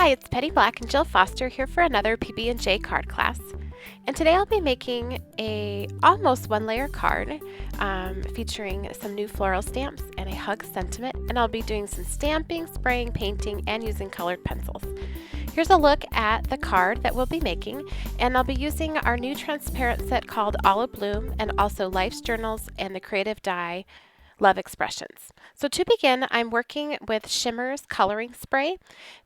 Hi, it's Penny Black and Jill Foster here for another PB&J card class. And today I'll be making a almost one layer card featuring some new floral stamps and a hug sentiment, and I'll be doing some stamping, spraying, painting, and using colored pencils. Here's a look at the card that we'll be making, and I'll be using our new transparent set called Olive Bloom and also Life's Journals and the Creative Die Love Expressions. So to begin, I'm working with Shimmer's coloring spray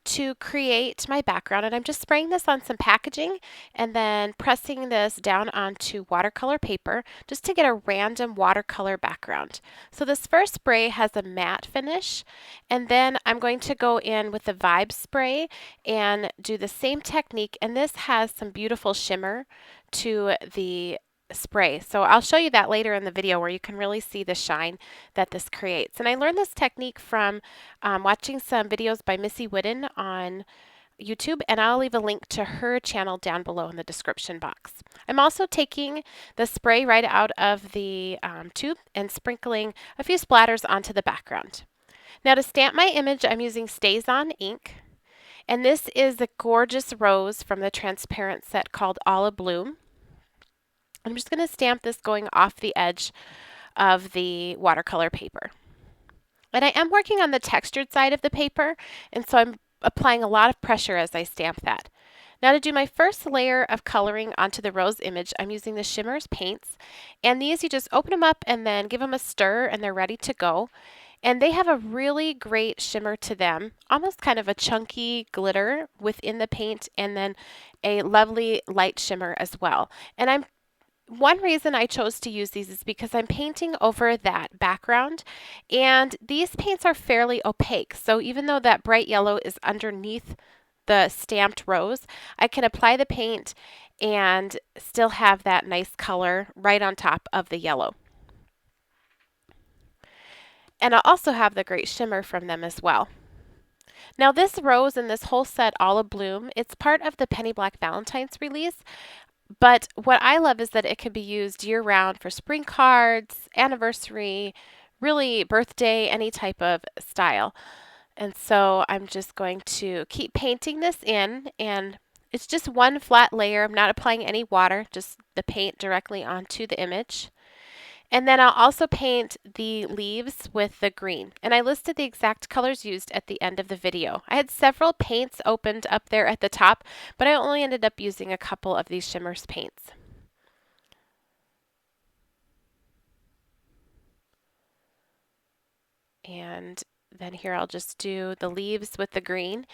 to create my background, and I'm just spraying this on some packaging and then pressing this down onto watercolor paper just to get a random watercolor background. So this first spray has a matte finish, and then I'm going to go in with the Vibe spray and do the same technique, and this has some beautiful shimmer to the spray. So I'll show you that later in the video where you can really see the shine that this creates. And I learned this technique from watching some videos by Missy Whidden on YouTube, and I'll leave a link to her channel down below in the description box. I'm also taking the spray right out of the tube and sprinkling a few splatters onto the background. Now to stamp my image, I'm using StazOn ink, and this is a gorgeous rose from the transparent set called Olive Bloom. I'm just going to stamp this going off the edge of the watercolor paper. And I am working on the textured side of the paper, and so I'm applying a lot of pressure as I stamp that. Now to do my first layer of coloring onto the rose image, I'm using the Shimmer's paints, and these you just open them up and then give them a stir and they're ready to go. And they have a really great shimmer to them, almost kind of a chunky glitter within the paint, and then a lovely light shimmer as well. And one reason I chose to use these is because I'm painting over that background, and these paints are fairly opaque. So even though that bright yellow is underneath the stamped rose, I can apply the paint and still have that nice color right on top of the yellow. And I'll also have the great shimmer from them as well. Now this rose and this whole set, Olive Bloom, it's part of the Penny Black Valentine's release. But what I love is that it can be used year-round for spring cards, anniversary, really birthday, any type of style. And so I'm just going to keep painting this in, and it's just one flat layer. I'm not applying any water, just the paint directly onto the image. And then I'll also paint the leaves with the green. And I listed the exact colors used at the end of the video. I had several paints opened up there at the top, but I only ended up using a couple of these Shimmer's paints. And then here I'll just do the leaves with the green.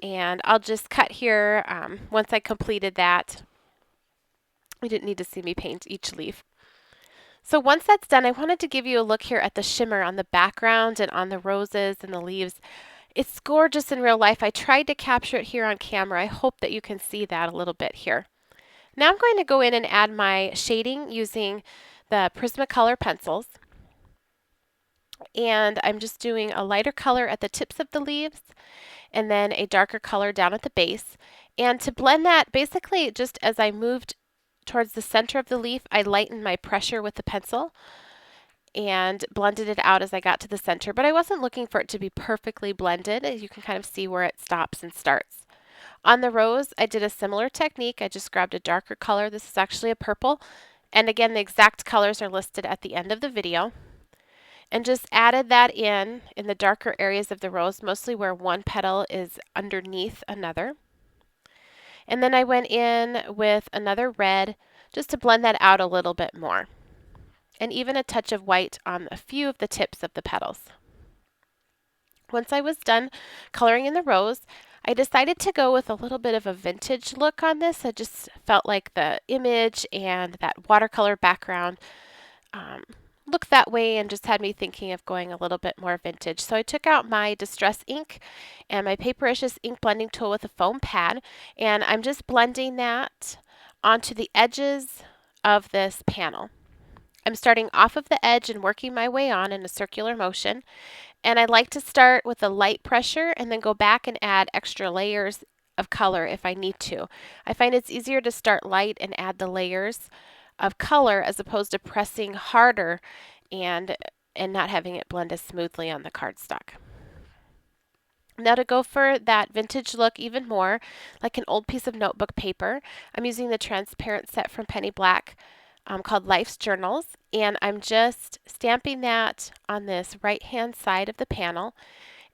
And I'll just cut here once I completed that. You didn't need to see me paint each leaf. So once that's done, I wanted to give you a look here at the shimmer on the background and on the roses and the leaves. It's gorgeous in real life. I tried to capture it here on camera. I hope that you can see that a little bit here. Now I'm going to go in and add my shading using the Prismacolor pencils. And I'm just doing a lighter color at the tips of the leaves and then a darker color down at the base. And to blend that, basically just as I moved towards the center of the leaf, I lightened my pressure with the pencil and blended it out as I got to the center, but I wasn't looking for it to be perfectly blended. As you can kind of see where it stops and starts. On the rose, I did a similar technique. I just grabbed a darker color. This is actually a purple, and again the exact colors are listed at the end of the video, and just added that in the darker areas of the rose, mostly where one petal is underneath another. And then I went in with another red just to blend that out a little bit more. And even a touch of white on a few of the tips of the petals. Once I was done coloring in the rose, I decided to go with a little bit of a vintage look on this. I just felt like the image and that watercolor background looked that way and just had me thinking of going a little bit more vintage. So I took out my Distress ink and my Papericious ink blending tool with a foam pad, and I'm just blending that onto the edges of this panel. I'm starting off of the edge and working my way on in a circular motion, and I like to start with a light pressure and then go back and add extra layers of color if I need to. I find it's easier to start light and add the layers of color as opposed to pressing harder and not having it blend as smoothly on the cardstock. Now to go for that vintage look even more, like an old piece of notebook paper, I'm using the transparent set from Penny Black called Life's Journals, and I'm just stamping that on this right hand side of the panel.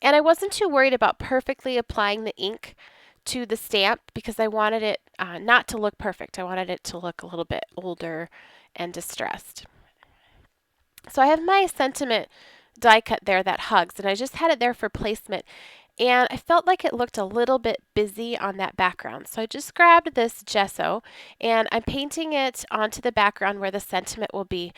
And I wasn't too worried about perfectly applying the ink to the stamp because I wanted it not to look perfect. I wanted it to look a little bit older and distressed. So I have my sentiment die cut there that hugs, and I just had it there for placement. And I felt like it looked a little bit busy on that background. So I just grabbed this gesso and I'm painting it onto the background where the sentiment will be.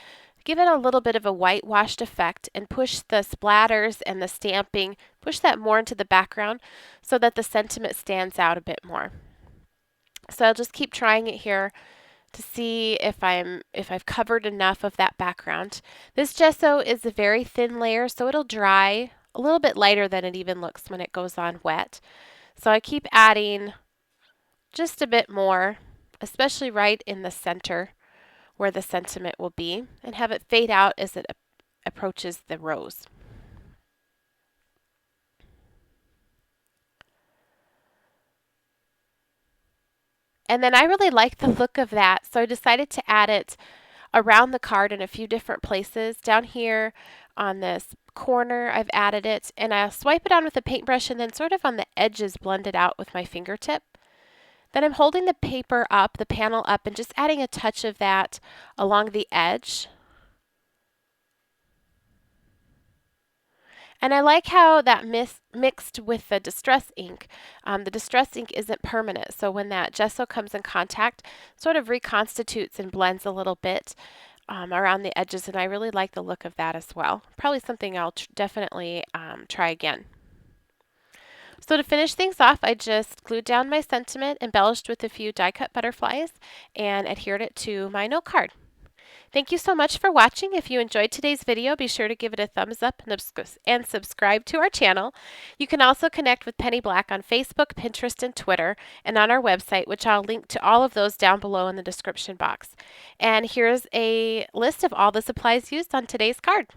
Give it a little bit of a whitewashed effect and push the splatters and the stamping, push that more into the background so that the sentiment stands out a bit more. So I'll just keep trying it here to see if I've covered enough of that background. This gesso is a very thin layer, so it'll dry a little bit lighter than it even looks when it goes on wet. So I keep adding just a bit more, especially right in the center where the sentiment will be, and have it fade out as it approaches the rose. And then I really like the look of that, so I decided to add it around the card in a few different places. Down here on this corner, I've added it, and I'll swipe it on with a paintbrush and then sort of on the edges blend it out with my fingertip. Then I'm holding the paper up, the panel up, and just adding a touch of that along the edge. And I like how that mixed with the distress ink. The distress ink isn't permanent, so when that gesso comes in contact, sort of reconstitutes and blends a little bit around the edges, and I really like the look of that as well. Probably something I'll definitely try again. So to finish things off, I just glued down my sentiment, embellished with a few die-cut butterflies, and adhered it to my note card. Thank you so much for watching. If you enjoyed today's video, be sure to give it a thumbs up and subscribe to our channel. You can also connect with Penny Black on Facebook, Pinterest, and Twitter, and on our website, which I'll link to all of those down below in the description box. And here's a list of all the supplies used on today's card.